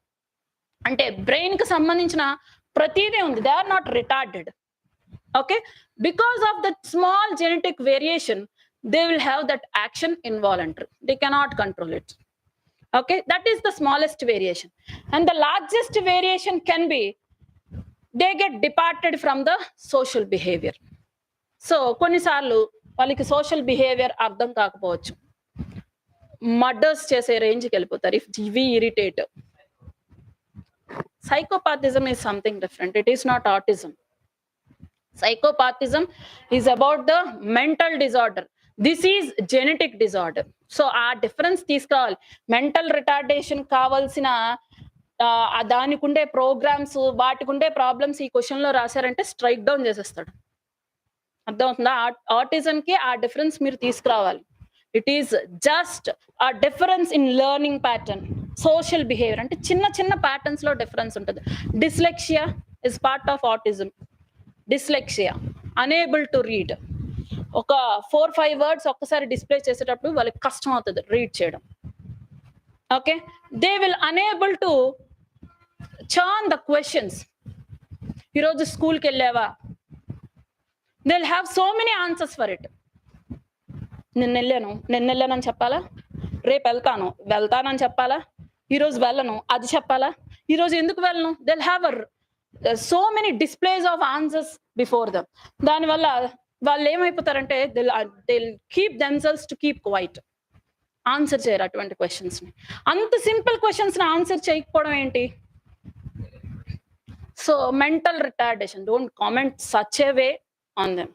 Ante brain ki sambandhinchina pratide undi, they are not retarded. Okay, because of that small genetic variation they will have that action involuntary, they cannot control it. Okay, that is the smallest variation. And the largest variation can be they get departed from the social behavior. So konni saarlu valiki social behavior ardham kaakapochu, murders chese range ki vellipotaru if we irritate. Psychopathism is something different, it is not autism. Psychopathism is about the mental disorder. This is genetic disorder. So ఆ difference తీసుకోవాలి. Mental retardation కావాల్సిన దానికుండే programmes, వాటికుండే problems ఈ question లో రాశారంటే strike down చేసేస్తాడు. అర్థమవుతుందా? Autism కి ఆ డిఫరెన్స్ మీరు తీసుకురావాలి. ఇట్ ఈస్ జస్ట్ ఆ difference in learning pattern, social behaviour, అంటే చిన్న చిన్న ప్యాటర్న్స్ లో డిఫరెన్స్ ఉంటుంది. Dyslexia is part of autism. Dyslexia, unable to read, ఒక 4-5 వర్డ్స్ ఒక్కసారి డిస్ప్లే చేసేటప్పుడు వాళ్ళకి కష్టం అవుతుంది రీడ్ చేయడం. Okay, they will unable to churn the questions. ఈరోజు స్కూల్కి వెళ్ళావా, they will have so many answers for it. నిన్న వెళ్ళానని చెప్పాలా, రేపు వెళ్తానని చెప్పాలా, ఈరోజు వెళ్ళను అది చెప్పాలా, ఈరోజు ఎందుకు వెళ్ళను, they will have so many displays of answers before them. దాని వల్ల వాళ్ళు ఏమైపోతారంటే they'll keep themselves to keep quiet, answer చేయరు అటువంటి క్వశ్చన్స్ ని. అంత సింపుల్ క్వశ్చన్స్ ని ఆన్సర్ చేయకపోవడం ఏంటి? So mental retardation, don't comment such a way on them.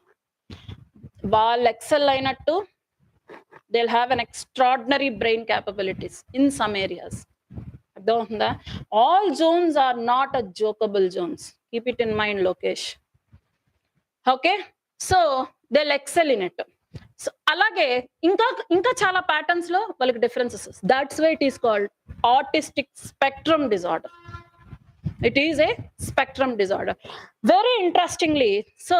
వాళ్ళు ఎక్సెల్ అయినట్టు they'll have an extraordinary brain capabilities in some areas. All zones are not a jokeable zones. Keep it in mind, Lokesh. Okay, so they'll excel in it. So alage inka chala patterns lo valiki differences. That's why it is called autistic spectrum disorder. It is a spectrum disorder. Very interestingly, so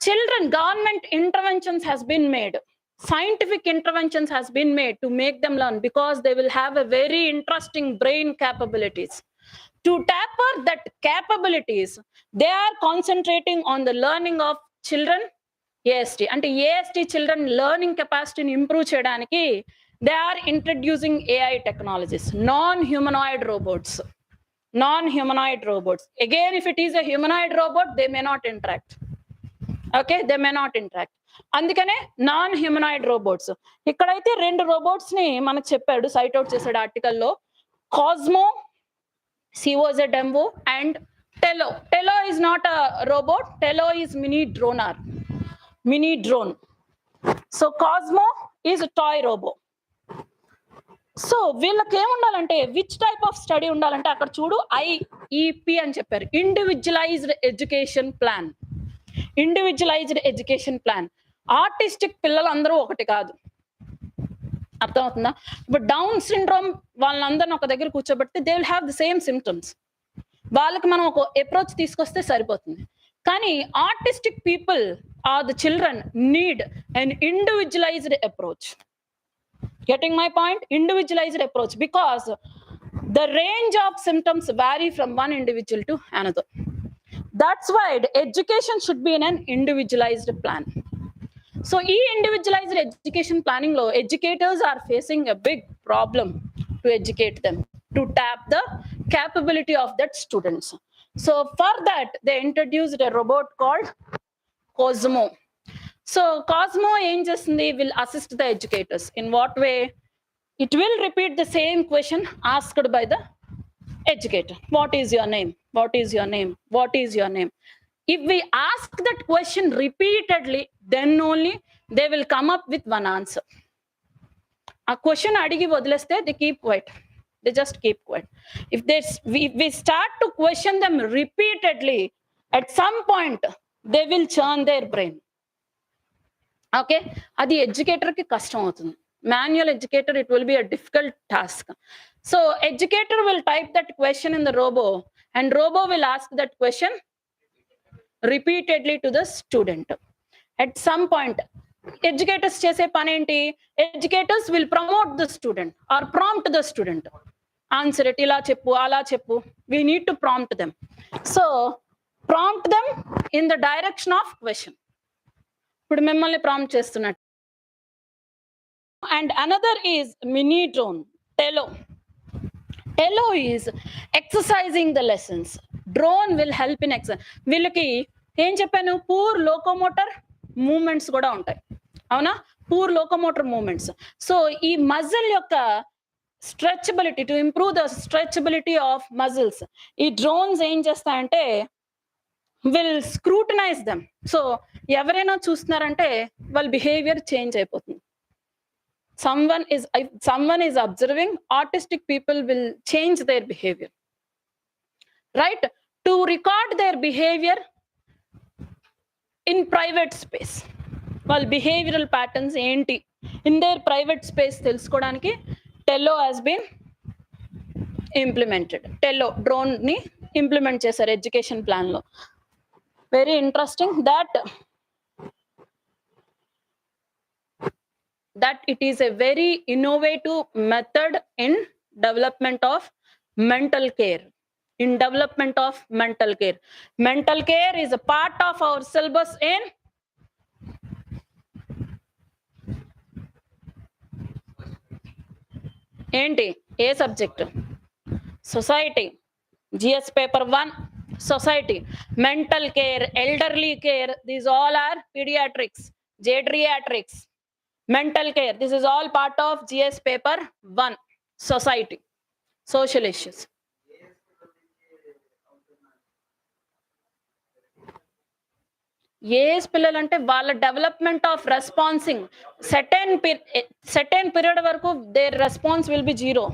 children, government interventions has been made, scientific interventions has been made to make them learn, because they will have a very interesting brain capabilities. To taper that capabilities, they are concentrating on the learning of children. AST అంటే AST children learning capacity ని improve చేయడానికి they are introducing AI technologies, non-humanoid robots. Again, if it is a humanoid robot, they may not interact. Okay, they may not interact. అందుకనే non humanoid robots. ఇక్కడైతే 2 robots ని మనకు చెప్పాడు, site out చేశాడు ఆర్టికల్లో. Cozmo, COZMO, and Tello. Tello is not a robot. Tello is mini drone. So Cosmo is a toy robot. So వీళ్ళకి ఏముండాలంటే which type of study ఉండాలంటే అక్కడ చూడు IEP అని చెప్పారు, ఇండివిజువలైజ్డ్ ఎడ్యుకేషన్ ప్లాన్. ఆర్టిస్టిక్ పిల్లలు అందరూ ఒకటి కాదు, అర్థమవుతుందా? ఇప్పుడు డౌన్ సిండ్రోమ్ వాళ్ళందరిని ఒక దగ్గర కూర్చోబెడితే they will have the same symptoms, వాళ్ళకి మనం ఒక అప్రోచ్ తీసుకొస్తే సరిపోతుంది. కానీ artistic people are the children need an individualized approach. Getting my point? Individualized approach, because the range of symptoms vary from one individual to another. That's why education should be in an individualized plan. So individualized education planning law, educators are facing a big problem to educate them, to tap the capability of that students. So for that, they introduced a robot called Cosmo. So Cosmo ఏం చేస్తుంది, will assist the educators. In what way? It will repeat the same question asked by the educator. What is your name? What is your name? What is your name? If we ask that question repeatedly, then only they will come up with one answer. A question adigi వదిలేస్తే they keep quiet. They just keep quiet. If we start to question them repeatedly, at some point they will churn their brain. Okay, అది educator కి కష్టం అవుతుంది. Manual educator, it will be a difficult task. So educator will type that question in the robo, and robo will ask that question repeatedly to the student. At some point, educators చేసే పని ఏంటి, educators will promote the student or prompt the student. Answer it, ఇలా చెప్పు, అలా చెప్పు. We need to prompt them. So prompt them in the direction of question. ఇప్పుడు మిమ్మల్ని prompt చేస్తున్నట్టు. And another is mini drone, Tello. Tello is exercising the lessons. Drone will help in exercise. వీళ్ళకి ఏం చెప్పాను, పూర్ లోకోమోటర్ మూమెంట్స్ కూడా ఉంటాయి, అవునా? Poor locomotor movements. So ఈ మజిల్ యొక్క stretchability, to improve the stretchability of muscles, ఈ drones ఏం చేస్తాయంటే will scrutinize them. సో ఎవరైనా చూస్తున్నారంటే వాళ్ళ బిహేవియర్ చేంజ్ అయిపోతుంది. someone is observing, autistic people will change their behavior, right? To record their behavior in private space, వాళ్ళ behavioral patterns ఏంటి in their private space తెలుసుకోవడానికి Tello has been implemented. Tello drone ని implement చేశారు education plan లో. Very interesting that it is a very innovative method in development of mental care. Mental care is a part of our syllabus in ఏంటి, ఏ subject? Society. GS paper 1, society. Mental care, elderly care, these all are pediatrics, geriatrics. Mental care, this is all part of GS paper 1, society, social issues. Age పిల్లలంటే వాళ్ళ development of రెస్పాన్సింగ్ certain period వరకు their response will be 0.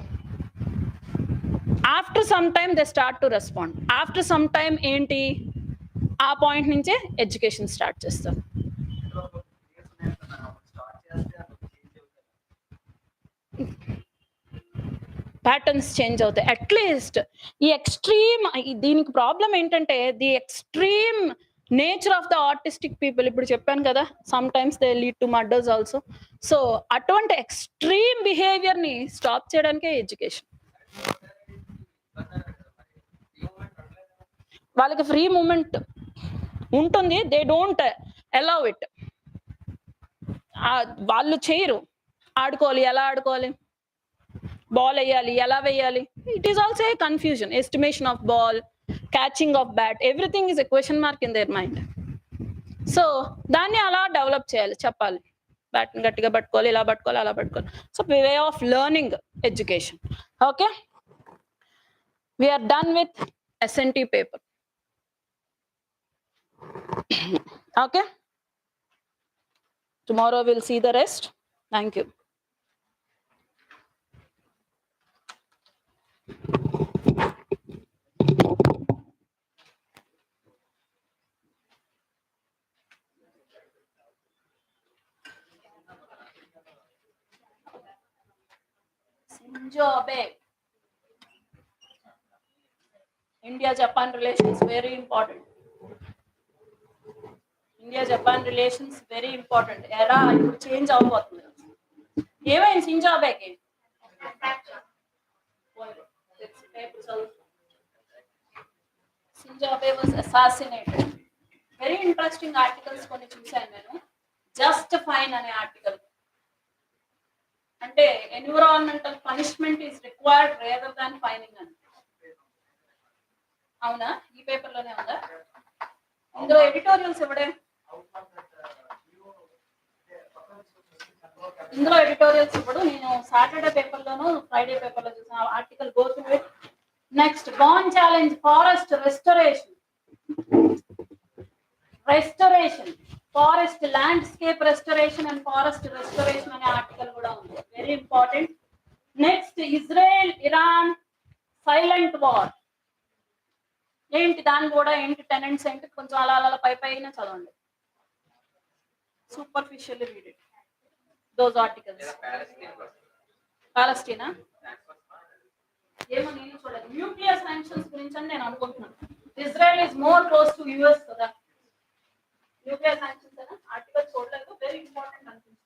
After some time they start to respond. After some time ఏంటి, ఆ point నుంచే education start చేస్తారు. Patterns change అవుతాయి. At least ఈ extreme, దీనికి ప్రాబ్లం ఏంటంటే the extreme nature of the artistic people, ఇప్పుడు చెప్పాను కదా, some times they lead to murders also. So అటువంటి ఎక్స్ట్రీమ్ బిహేవియర్ ని స్టాప్ చేయడానికే ఎడ్యుకేషన్. వాళ్ళకి ఫ్రీ మూమెంట్ ఉంటుంది, దే డోంట్ అలౌ ఇట్. వాళ్ళు చేయరు. ఆడుకోవాలి, ఎలా ఆడుకోవాలి, బాల్ వేయాలి, ఎలా వేయాలి, it is also a confusion. Estimation of ball, catching of bat, everything is a question mark in their mind. So దాన్ని అలా డెవలప్ చేయాలి, చెప్పాలి, బ్యాట్ని గట్టిగా పట్టుకోవాలి, ఇలా పట్టుకోవాలి, అలా పట్టుకోవాలి. So way of learning education. Okay, we are done with SNT paper. Okay, tomorrow we'll see the rest. Thank you. Sinjobe. India-Japan relations very important. India-Japan relations very important. Era ఇప్పుడు చేంజ్ అవబోతుంది. ఏమైంది సింజాబేకి? Shinzo Abe was assassinated. Very interesting articles కొన్ని చూశాను నేను. Just fine అనే article, అంటే environmental punishment is required rather than fining అని. అవునా, ఈ పేపర్ లోనే ఉందా? ఇందులో ఎడిటోరియల్స్ ఇవ్వడే, ఇందులో ఎడిటోరియల్స్ ఇవ్వడు. నేను సాటర్డే పేపర్ లోను ఫ్రైడే పేపర్ లో చూసిన article go through it. Next, Bonn challenge forest restoration, forest landscape restoration and forest restoration అనే ఆర్టికల్ కూడా ఉంది, very important. Next, Israel Iran silent war ఏంటి, దాని కూడా ఏంటి, టెనెంట్స్ ఏంటి, కొంచెం అలా అలా పై పైన చదవండి, superficially read it those articles. Palestina ఏమో నేను చూడలేదు. న్యూక్లియర్ శాంక్షన్స్ గురించి అని నేను అనుకుంటున్నాను. Israel is more close to US కదా, న్యూక్లియర్ శాంక్షన్స్ అయినా ఆర్టికల్ చూడలేదు, వెరీ ఇంపార్టెంట్ అనిపించింది.